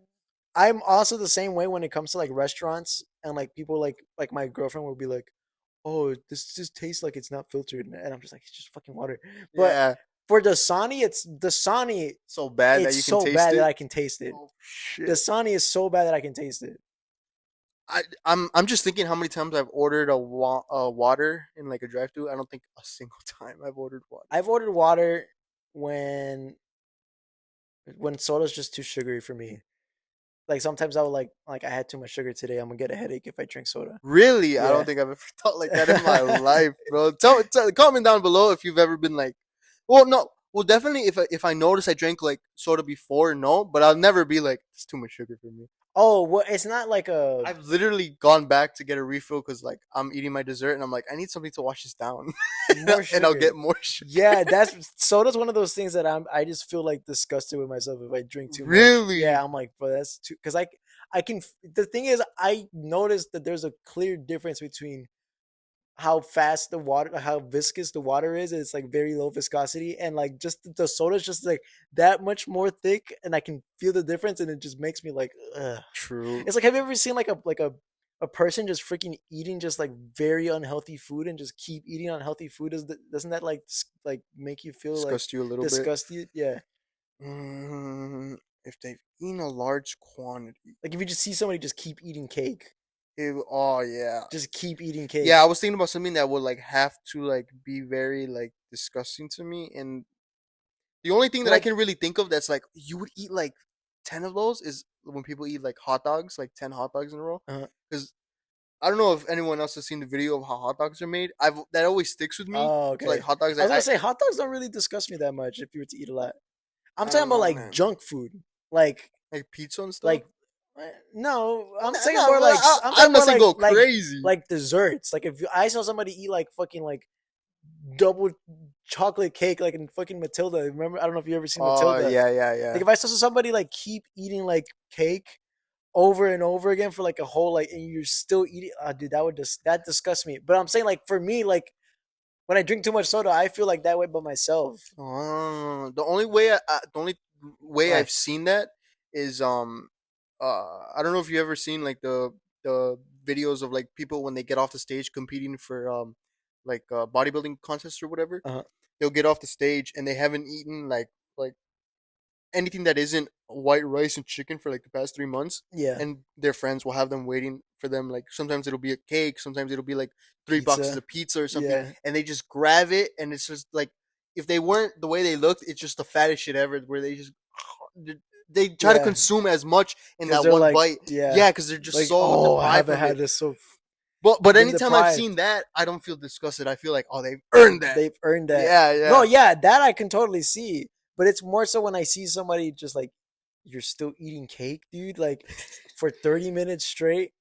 I'm also the same way when it comes to like restaurants, and like people like my girlfriend will be like, "Oh, this just tastes like it's not filtered," and I'm just like, "It's just fucking water." But Yeah, for Dasani, Dasani. so bad that It's you can so taste bad that it. I can taste it. Oh shit! Dasani is so bad that I can taste it. I'm just thinking how many times I've ordered a water in like a drive-thru. I don't think a single time I've ordered water. I've ordered water when soda's just too sugary for me. Like sometimes I would like I had too much sugar today. I'm gonna get a headache if I drink soda. Really, I don't Yeah. think I've ever thought like that in my life, bro. Comment down below if you've ever been like, well, no, well, definitely if I notice I drank like soda before, no, but I'll never be like it's too much sugar for me. Oh, well, it's not like a I've literally gone back to get a refill because like I'm eating my dessert and I'm like I need something to wash this down, more and I'll sugar. get more sugar. Yeah, that's soda's one of those things that I just feel like disgusted with myself if I drink too much. Really? Yeah, I'm like, bro, that's too, because I can. The thing is, I noticed that there's a clear difference between how fast the water, how viscous the water is. It's like very low viscosity, and like just the soda's just like that much more thick, and I can feel the difference, and it just makes me like, ugh. True. It's like, have you ever seen like a person just freaking eating just like very unhealthy food and just keep eating unhealthy food? Doesn't that like like make you feel like Disgust you a little bit. disgusted? Yeah. If they've eaten a large quantity, Like if you just see somebody just keep eating cake, oh yeah, just keep eating yeah. I cake. was thinking about something that would like have to like be very like disgusting to me, and the only thing that I Like, can really think of that's like you would eat like 10 of those is when people eat like hot dogs, like 10 hot dogs in a row. uh, Because I don't know if anyone else has seen the video of how hot dogs are made. I've that always sticks with me. oh, So like okay. hot dogs, I was gonna say hot dogs don't really disgust me that much if you were to eat a lot. I'm I talking don't about know, like man. junk food, like Like pizza and stuff. like no, I'm saying No, more but like I'm I'm talking not more saying go like crazy. like desserts. Like if I saw somebody eat like fucking like double chocolate cake like in fucking Matilda. Remember? I don't know if you ever seen Oh Matilda. yeah, yeah, Like yeah. if I saw somebody like keep eating like cake over and over again for like a whole like, and you're still eating. Dude, that would just that disgusts me. But I'm saying like for me, like when I drink too much soda, I feel like that way by myself. The only way Why? I've seen that is I don't know if you ever seen like the videos of like people when they get off the stage competing for like bodybuilding contests or whatever. Uh huh. They'll get off the stage and they haven't eaten like anything that isn't white rice and chicken for like the past 3 months, Yeah. and their friends will have them waiting for them. Like sometimes it'll be a cake, sometimes it'll be like 3 boxes Pizza. of pizza or something, Yeah. and they just grab it, and it's just like if they weren't the way they looked, it's just the fattest shit ever. Where they just they try to Yeah. consume as much in Because that they're one like, bite. yeah, Yeah, because they're just like, so oh, I deprived haven't of had it. this, so But been anytime I've deprived. seen that, I don't feel disgusted. I feel like, oh, they've earned that. They've earned that. Yeah, No, yeah. yeah, that I can totally see. But it's more so when I see somebody just like, you're still eating cake, dude, like for 30 minutes straight.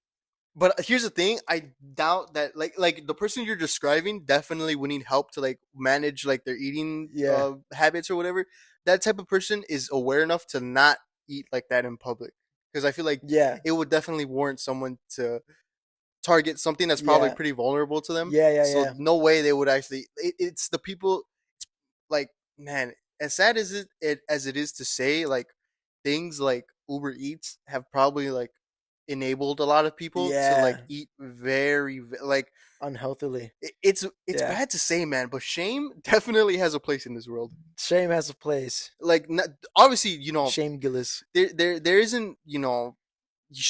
But here's the thing: I doubt that like the person you're describing definitely would need help to like manage like their eating Yeah, habits or whatever. That type of person is aware enough to not eat like that in public, because I feel like yeah, it would definitely warrant someone to target something that's probably yeah, pretty vulnerable to them. yeah, yeah, So yeah, no way they would actually. It's the people. It's like, man, as sad as it is to say, like things like Uber Eats have probably like enabled a lot of people to like yeah, eat very like unhealthily. it's Yeah, bad to say, man, but shame definitely has a place in this world. shame has a place. Like obviously, Shame Gillis. there isn't,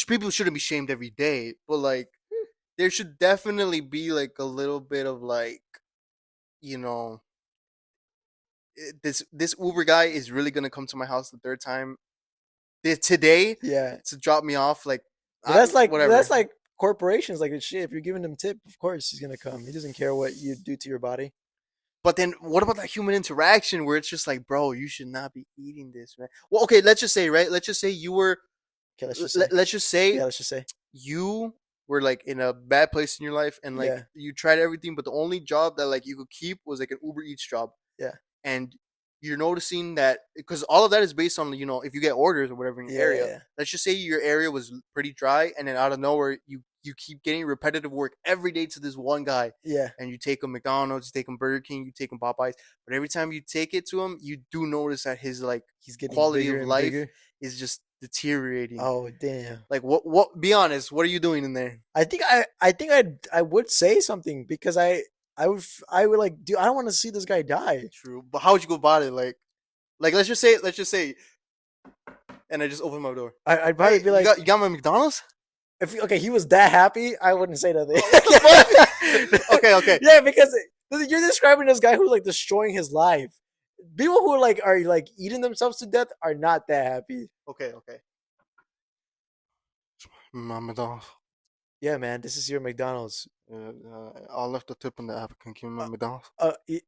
people shouldn't be shamed every day, but like there should definitely be like a little bit of like, you know this Uber guy is really gonna come to my house the third time today Yeah, to drop me off. Like, but that's whatever. like corporations. Like shit, if you're giving him tip, of course he's gonna come. He doesn't care what you do to your body. But then what about that human interaction where it's just like, bro, you should not be eating this, man. Well, okay, let's just say, right? Let's just say you were, Okay, let's just say. let's just say Yeah, let's just say. you were like in a bad place in your life and like Yeah, you tried everything, but the only job that like you could keep was like an Uber Eats job. yeah, And you're noticing that because all of that is based on, if you get orders or whatever in your yeah, area. yeah, Let's just say your area was pretty dry, and then out of nowhere you keep getting repetitive work every day to this one guy, yeah. and you take him McDonald's, you take him Burger King, you take him Popeyes, but every time you take it to him, you do notice that his like He's getting quality bigger of and life bigger. is just deteriorating. Oh damn. Like, what be honest, what are you doing in there? I would say something because I would like, dude, I don't want to see this guy die. True, but how would you go about it? Like let's just say and I just open my door. I'd probably Hey, be you like, got my McDonald's? if okay, he was that happy, I wouldn't say nothing. What the fuck? Okay. Yeah, because you're describing this guy who's like destroying his life. People who are like eating themselves to death are not that happy. Okay. My McDonald's. Yeah, man, this is your McDonald's. I left the tip in the app. Can you give me my McDonald's?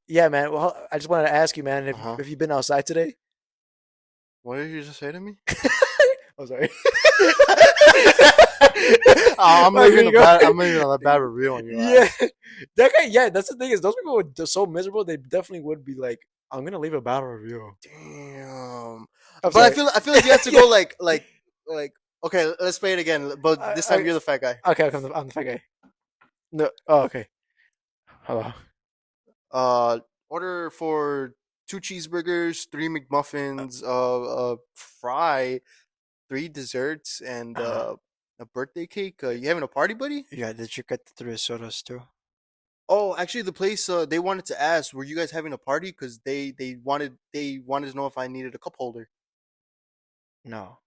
Yeah, man. Well, I just wanted to ask you, man, Uh huh. if you've been outside today. What did you just say to me? Oh, sorry. I'm Alright, here leaving you go. I'm leaving a bad review on your Yeah, ass. that guy. Yeah, that's the thing is those people are so miserable. They definitely would be like, "I'm gonna leave a bad review." Damn. I'm But I sorry. feel like you have to Yeah. go like okay, let's play it again. But this time I, you're the fat guy. okay, I'm the fat guy. No. Oh, okay. Hello. Uh, order for 2 cheeseburgers, 3 McMuffins, fry, 3 desserts, and a birthday cake. You having a party, buddy? Yeah, did you get the three sodas too? Oh, actually, the place they wanted to ask, were you guys having a party? Because they wanted to know if I needed a cup holder. No.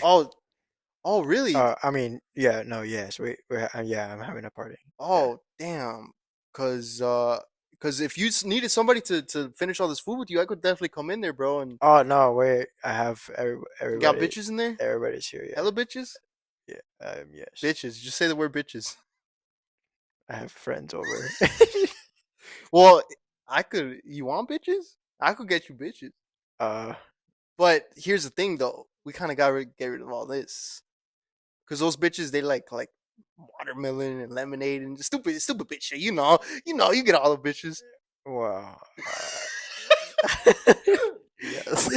Oh, oh, really? I mean, yeah, no, yes, yeah, I'm having a party. Yeah. Oh, damn. Cause if you needed somebody to finish all this food with you, I could definitely come in there, bro. And Oh no, wait, I have you got everybody. bitches in there? Everybody's here. Yeah, Hella bitches? yeah. Yes, Bitches. Just say the word bitches. I have friends over. Well, I could. You want bitches? I could get you bitches. uh, But here's the thing, though. We kind of gotta get rid of all this because those bitches they like watermelon and lemonade and stupid bitch shit. You get all the bitches. well, Yes.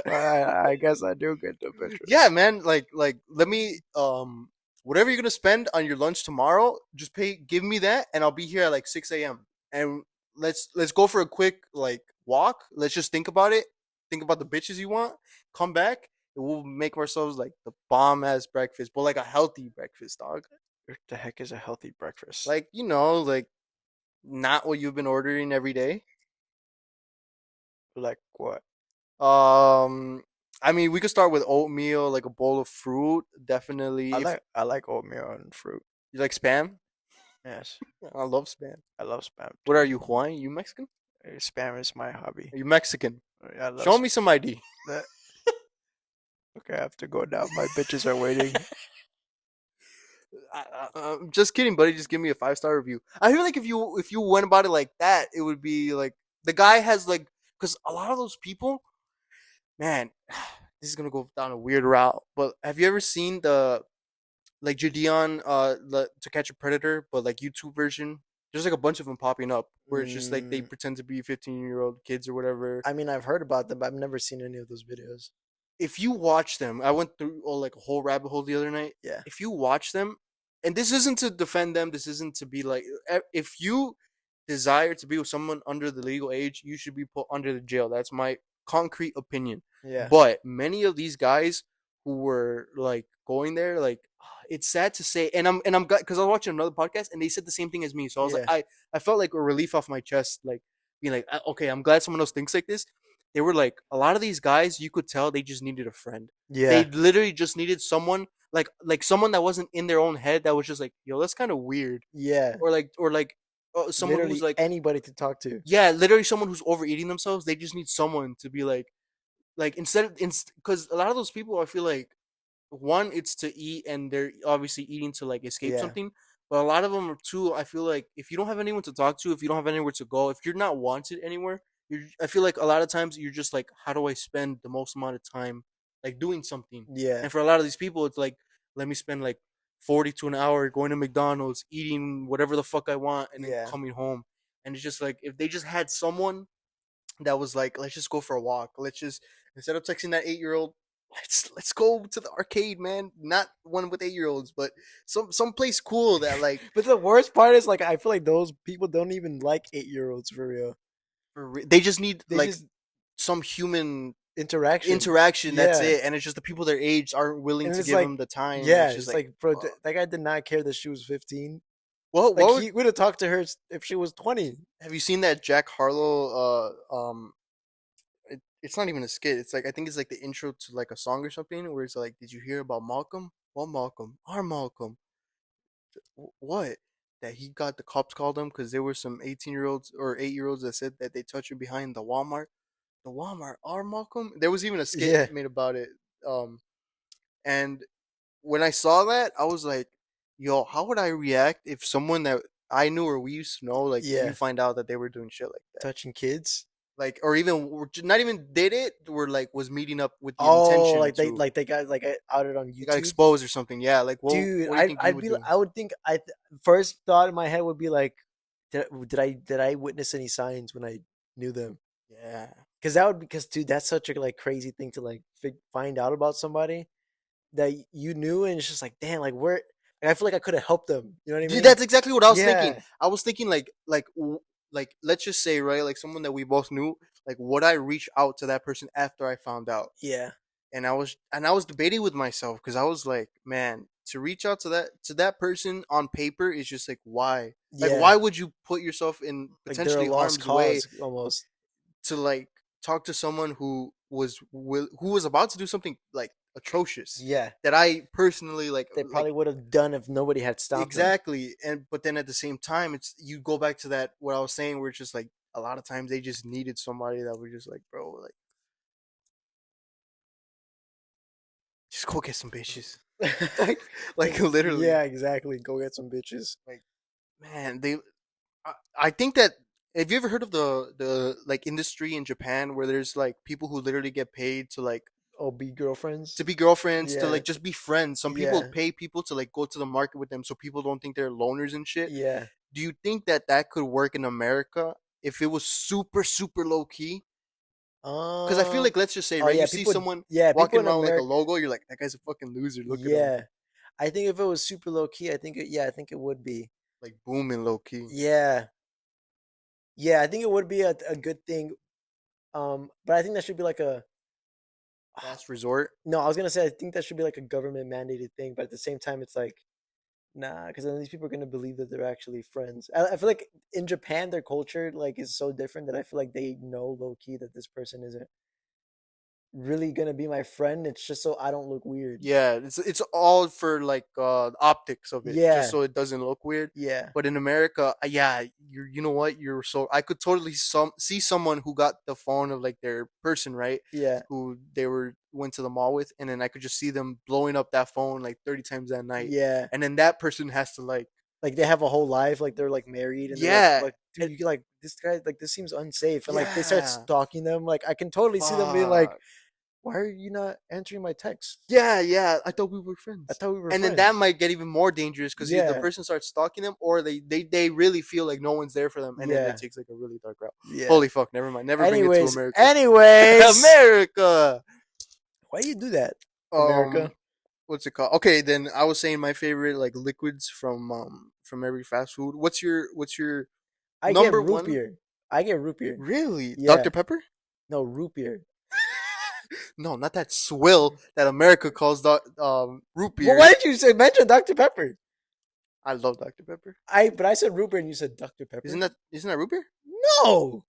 I guess I do get the Yeah, pictures. man. Let me whatever you're gonna spend on your lunch tomorrow, just give me that, and I'll be here at like 6 a.m. And let's go for a quick like walk. Let's just think about it. Think about the bitches you want. Come back, and we'll make ourselves like the bomb ass breakfast, but like a healthy breakfast, dog. What the heck is a healthy breakfast? Like like not what you've been ordering every day. Like what? Um, I mean, we could start with oatmeal, like a bowl of fruit. Definitely, if I like oatmeal and fruit. you like spam, Yes, I love spam. I love spam What are too. you, Hawaiian? You Mexican? Spam is my hobby. Are you Mexican? I love Show me some ID. that. Okay, I have to go now. My bitches are waiting. I'm just kidding, buddy. Just give me a 5-star review. I feel like if you went about it like that, it would be like the guy has like because a lot of those people, man, this is gonna go down a weird route. But have you ever seen the like Judeon, To Catch a Predator, but like YouTube version? There's like a bunch of them popping up where it's just like they Mm, pretend to be 15-year-old kids or whatever. I mean, I've heard about them, but I've never seen any of those videos. If you watch them, I went through like a whole rabbit hole the other night. Yeah, If you watch them, and this isn't to defend them, this isn't to be like, if you desire to be with someone under the legal age, you should be put under the jail. That's my concrete opinion. yeah, But many of these guys who were like going there, like it's sad to say, and I'm because I was watching another podcast and they said the same thing as me. So I was like, yeah, I felt like a relief off my chest, like being like, okay, I'm glad someone else thinks like this. They were like a lot of these guys, you could tell they just needed a friend. They yeah, literally just needed someone like someone that wasn't in their own head that was just like, yo, that's kind of weird, yeah. or like someone who's Literally like, anybody to talk to. yeah, literally someone who's overeating themselves. They just need someone to be like instead of because a lot of those people, I feel like one, it's to eat and they're obviously eating to like escape Yeah, something. But a lot of them are too. I feel like if you don't have anyone to talk to, if you don't have anywhere to go, if you're not wanted anywhere, I feel like a lot of times you're just like, how do I spend the most amount of time like doing something? yeah, And for a lot of these people, it's like, let me spend like 40 to an hour going to McDonald's, eating whatever the fuck I want, and then yeah, coming home. And it's just like if they just had someone that was like, let's just go for a walk. Let's just instead of texting that 8-year-old, let's go to the arcade, man. Not one with 8-year-olds, but some place cool that like but the worst part is like I feel like those people don't even like 8-year-olds for real. they just need They like just some human interaction. interaction. That's Yeah, it. And it's just the people their age aren't willing and to it's give like, them the time. yeah, It's just it's like, like, bro, fuck. that guy did not care that she was 15. Like What would he would have talked to her if she was 20. have you seen that Jack Harlow? It's not even a skit. It's like I think it's like the intro to like a song or something where it's like, did you hear about Malcolm? What Malcolm? Our Malcolm. What? That he got the cops called him because there were some 18-year-olds or 8-year-olds that said that they touched her behind the Walmart. The Walmart, our Malcolm. There was even a skit Yeah, made about it. And when I saw that, I was like, "Yo, how would I react if someone that I knew or we used to know, like, we yeah, find out that they were doing shit like that, touching kids. like, or even not even did it, or like was meeting up with the Oh, intention to, like they got like outed on they got YouTube. exposed or something? Yeah, like, Dude, what do you think you would do? I would think first thought in my head would be like, did I witness any signs when I knew them? Yeah, Because that would because dude, that's such a like crazy thing to like find out about somebody that you knew, and it's just like, damn, like where. Like, I feel like I could have helped them. You know what I dude, mean? that's exactly what I was thinking. Yeah, I was thinking like let's just say, right, like someone that we both knew, like would I reach out to that person after I found out? yeah, And I was debating with myself because I was like, man, to reach out to that person on paper is just like, why? Like, yeah. why would you put yourself in Like they're a potentially lost harm's way cause almost. to like talk to someone who was about to do something like atrocious Yeah, that I personally they like probably would have done if nobody had stopped them. exactly. And but then at the same time, it's you go back to that what I was saying, where it's just like a lot of times they just needed somebody that was just like, bro, like just go get some bitches. Like literally. Yeah, exactly. Go get some bitches. Like, man, I think that have you ever heard of the like industry in Japan where there's like people who literally get paid Oh, be girlfriends. to be girlfriends, to Yeah, like just be friends. Some people yeah, pay people to like go to the market with them so people don't think they're loners and shit. yeah. Do you think that that could work in America if it was super super low key? Because I feel like, let's just say, Oh right, yeah, you see people. someone Yeah, people walking in around with like a America. logo, you're like, that guy's a fucking loser. Look at him, Yeah, I think if it was super low key, I think it. Yeah, I think it would be. like booming low key. Yeah, yeah, I think it would be a good thing. But I think that should be like a. Last resort. No, I was gonna say I think that should be like a government mandated thing, but at the same time, it's like nah, because then these people are gonna believe that they're actually friends. I feel like in Japan, their culture like is so different that I feel like they know low key that this person isn't really gonna be my friend. It's just so I don't look weird. Yeah, it's all for like optics of it, just Yeah, so it doesn't look weird. yeah, But in America, yeah, you know what? You're so I could totally see someone who got the phone of like their person, right? yeah, Who they went to the mall with, and then I could just see them blowing up that phone like 30 times that night, yeah. and then that person has to like, Like they have a whole life, like they're like married, and they're yeah, like, dude, and you like this guy, like this seems unsafe, and like they start yeah, stalking them. Like I can totally see them being like, fuck. why are you not answering my text? Yeah, yeah. I thought we were I friends. thought we were And then that friends. might get even more dangerous because the Yeah, person starts stalking them, or they really feel like no one's there for them, and then it yeah, takes like a really dark route. yeah. Holy fuck! Never mind. Never bring it to Anyways, America. anyways, America. why do you do that, Um, America? what's it called? Okay, then I was saying my favorite like liquids from every fast food. What's your I get number root one? beer. I get root beer. Really, Yeah, Dr Pepper? no root beer. No, not that swill that America calls root Well, beer. why did you say mention Dr Pepper? I love Dr Pepper. But I said root beer and you said Dr Isn't Pepper. that root beer? No,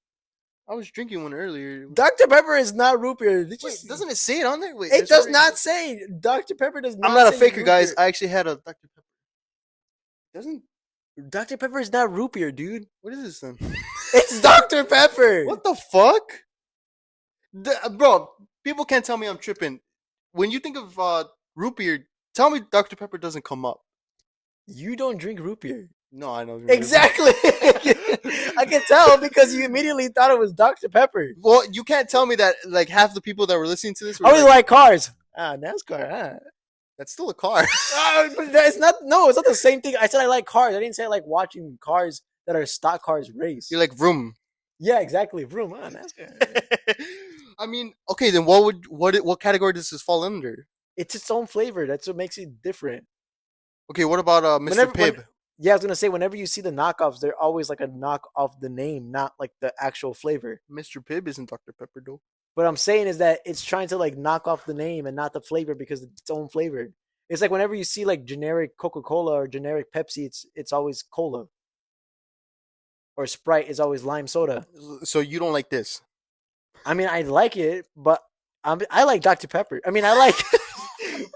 I was drinking one earlier. Dr Pepper is not root beer. Did you Wait, see? doesn't it say it on there? Wait, It there's does already. not say Dr Pepper. Does I'm not not a say faker, root guys. beer. I actually had a Dr Pepper. Doesn't. Dr Pepper is not root beer, dude. What is this then? It's Dr Pepper. What the fuck? Bro, people can't tell me I'm tripping. When you think of root beer, tell me Dr Pepper doesn't come up. You don't drink root beer. No, I know. Exactly. I can tell because you immediately thought it was Dr Pepper. Well, you can't tell me that like half the people that were listening to this were I only like, like cars. NASCAR. that's still a car. But it's not. No, it's not the same thing. I said I like cars. I didn't say I like watching cars that are stock cars race. You're like vroom. Yeah, exactly. Vroom. NASCAR. I mean, okay, then what category does this fall under? It's its own flavor. That's what makes it different. Okay, what about Mr. Whenever, Pibb? yeah, I was gonna say whenever you see the knockoffs, they're always like a knock off the name, not like the actual flavor. Mr. Pibb isn't Dr. Pepper though. What I'm saying is that it's trying to like knock off the name and not the flavor because it's its own flavor. It's like whenever you see like generic Coca-Cola or generic Pepsi, it's always cola. Or Sprite is always lime soda. So you don't like this? I mean, I like it, but I like Dr. Pepper. I mean, I like.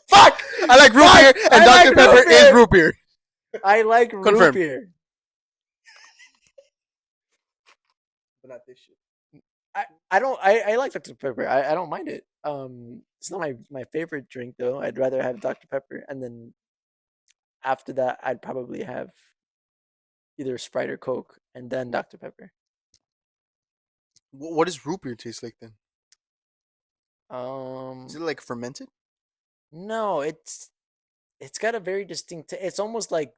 Fuck! I like root beer, and I Dr. like Pepper root beer. is root beer. I like root Confirmed. beer. But not this shit. I like Dr. Pepper. I don't mind it. It's not my favorite drink though. I'd rather have Dr. Pepper, and then after that, I'd probably have either Sprite or Coke, and then Dr. Pepper. What does root beer taste like then? Is Um, it like fermented? no, it's got a very distinct. It's almost like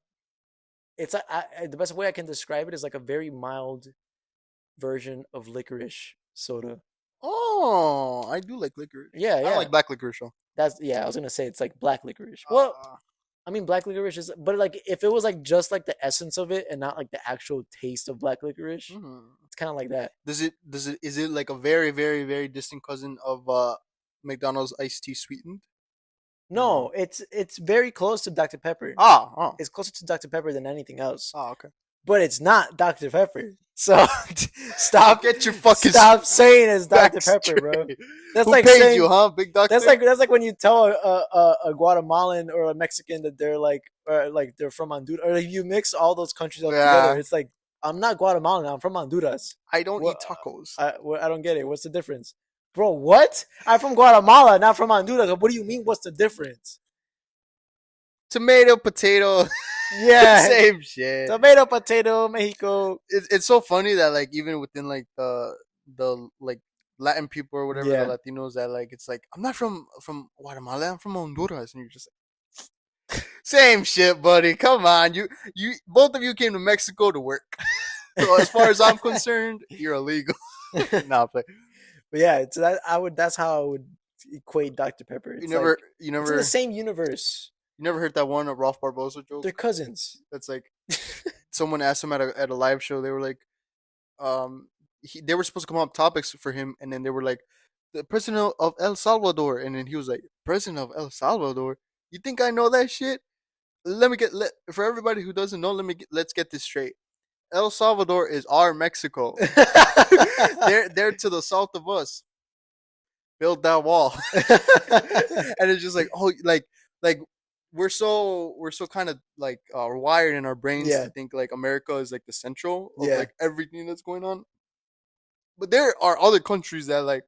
the best way I can describe it is like a very mild version of licorice soda. Oh, I do like licorice. Yeah, I don't yeah. like black licorice though. That's yeah. I was gonna say it's like black licorice. Well, I mean, black licorice is, but like if it was like just like the essence of it and not like the actual taste of black licorice, it's kind of like that. Is it like a very, very, very distant cousin of McDonald's iced tea sweetened? No, it's very close to Dr. Pepper. Oh. It's closer to Dr. Pepper than anything else. Oh, okay. But it's not Dr. Pepper. So stop Get your fucking stop saying it's Dr. facts Pepper, bro. straight. That's Who like paid saying you, huh, big doctor? that's like when you tell a Guatemalan or a Mexican that they're like they're from Honduras, or like you mix all those countries up Yeah. together. It's like I'm not Guatemalan. I'm from Honduras. I don't What- eat tacos. I don't get it. What's the difference, bro? What? I'm from Guatemala, not from Honduras. What do you mean? What's the difference? Tomato, potato, Yeah, same shit. tomato, potato, Mexico. It's so funny that like even within like the like Latin people or whatever, Yeah. the Latinos, that like it's like I'm not from Guatemala, I'm from Honduras, and you're just like same shit, buddy. Come on, you both of you came to Mexico to work. So as far as I'm concerned, you're illegal. Nah, but But yeah, so that I would. That's how I would equate Dr Pepper. You It's like never, you it's in the never, same universe. you never heard that one Ralph Barbosa They're joke? cousins. That's like someone asked him at a live show. They were like, they were supposed to come up topics for him, and then they were like, the president of El Salvador, and then he was like, president of El Salvador. You think I know that shit? For everybody who doesn't know, let's get this straight. El Salvador is our Mexico. They're to the south of us. Build that wall. And it's just like, oh, like we're so kind of like wired in our brains Yeah. to think like America is like the central of Yeah. like everything that's going on. But there are other countries that like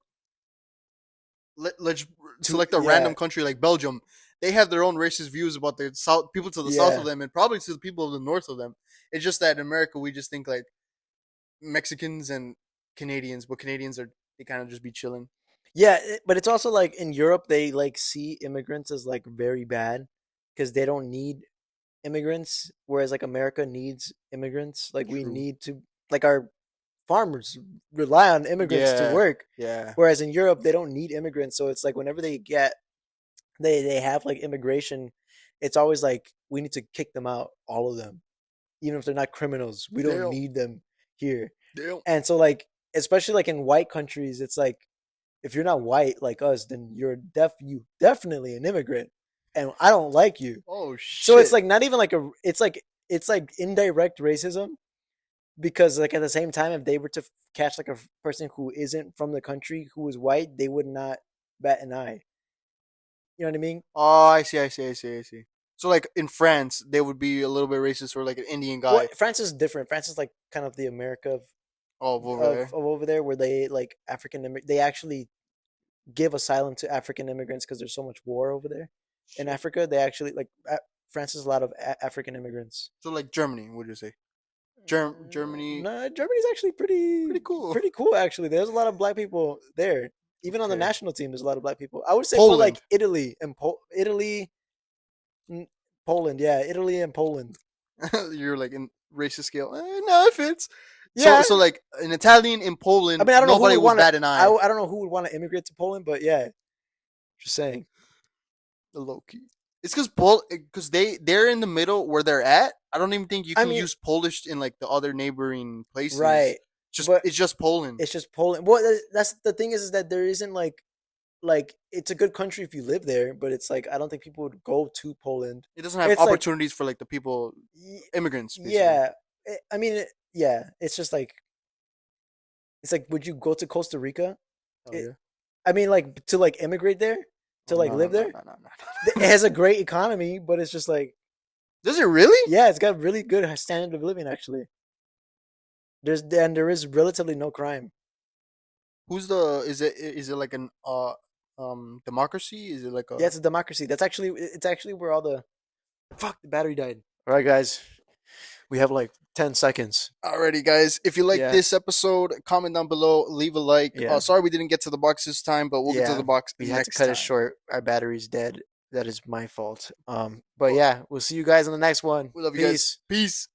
let's select a Yeah. random country like Belgium. They have their own racist views about the south people to the south Yeah. of them, and probably to the people of the north of them. It's just that in America we just think like Mexicans and Canadians, but Canadians are they kind of just be chilling. Yeah, but it's also like in Europe they like see immigrants as like very bad because they don't need immigrants, whereas like America needs immigrants. Like we True. need to like our farmers rely on immigrants to Yeah. work, Yeah. whereas in Europe they don't need immigrants. So it's like whenever they have like immigration, it's always like we need to kick them out, all of them, even if they're not criminals. We don't Damn. need them here. Damn. And so like especially like in white countries, it's like if you're not white like us, then you definitely an immigrant, and I don't like you. Oh So it's shit. like not even like it's like indirect racism because like at the same time, if they were to catch like a person who isn't from the country who is white, they would not bat an eye. You know what I mean? Oh, I see. So like in France, they would be a little bit racist or like an Indian Well, guy. France is different. France is like kind of the America Oh, over there. of over there, where they like they actually give asylum to African immigrants because there's so much war over there in Shit. Africa. They actually like France has a lot of African immigrants. So like Germany, would you say? Germany, No, Germany's actually pretty cool. pretty cool. Actually, there's a lot of black people there. Even on the Okay. national team, there's a lot of black people. I would say more like Poland. Italy and Italy, Poland. Yeah, Italy and Poland. You're like in racist scale. No, it fits. So Yeah, so like an Italian in I Poland, mean, I don't know who nobody would would want to. bat an eye. I don't know who would want to immigrate to Poland, but yeah, just saying. Low key. It's because they're in the middle where they're at. I don't even think you I can mean, use Polish in like the other neighboring places. right, but It's just Poland. it's just Poland. Well, that's the thing is that there isn't like it's a good country if you live there, but it's like I don't think people would go to Poland. It doesn't have It's like opportunities for like the people, immigrants, basically. yeah, I mean yeah, it's just like it's like would you go to Costa Rica? Oh It, yeah. I mean like to like immigrate there to Oh like no no live no there. no no no. It has a great economy, but it's just like Does it really? yeah, it's got really good standard of living actually. There is relatively no crime. Who's the? Is it like an democracy? Is it like Yeah, a? it's a democracy. It's actually where all the fuck the battery died. All right, guys, we have like 10 seconds. Alrighty, guys. If you like Yeah, this episode, comment down below, leave a like. yeah, Sorry we didn't get to the box this time, but we'll get to yeah. the box We had to next cut it time. short. Our battery's dead. That is my fault. But yeah, we'll see you guys on the next one. We love you guys. Peace. Peace.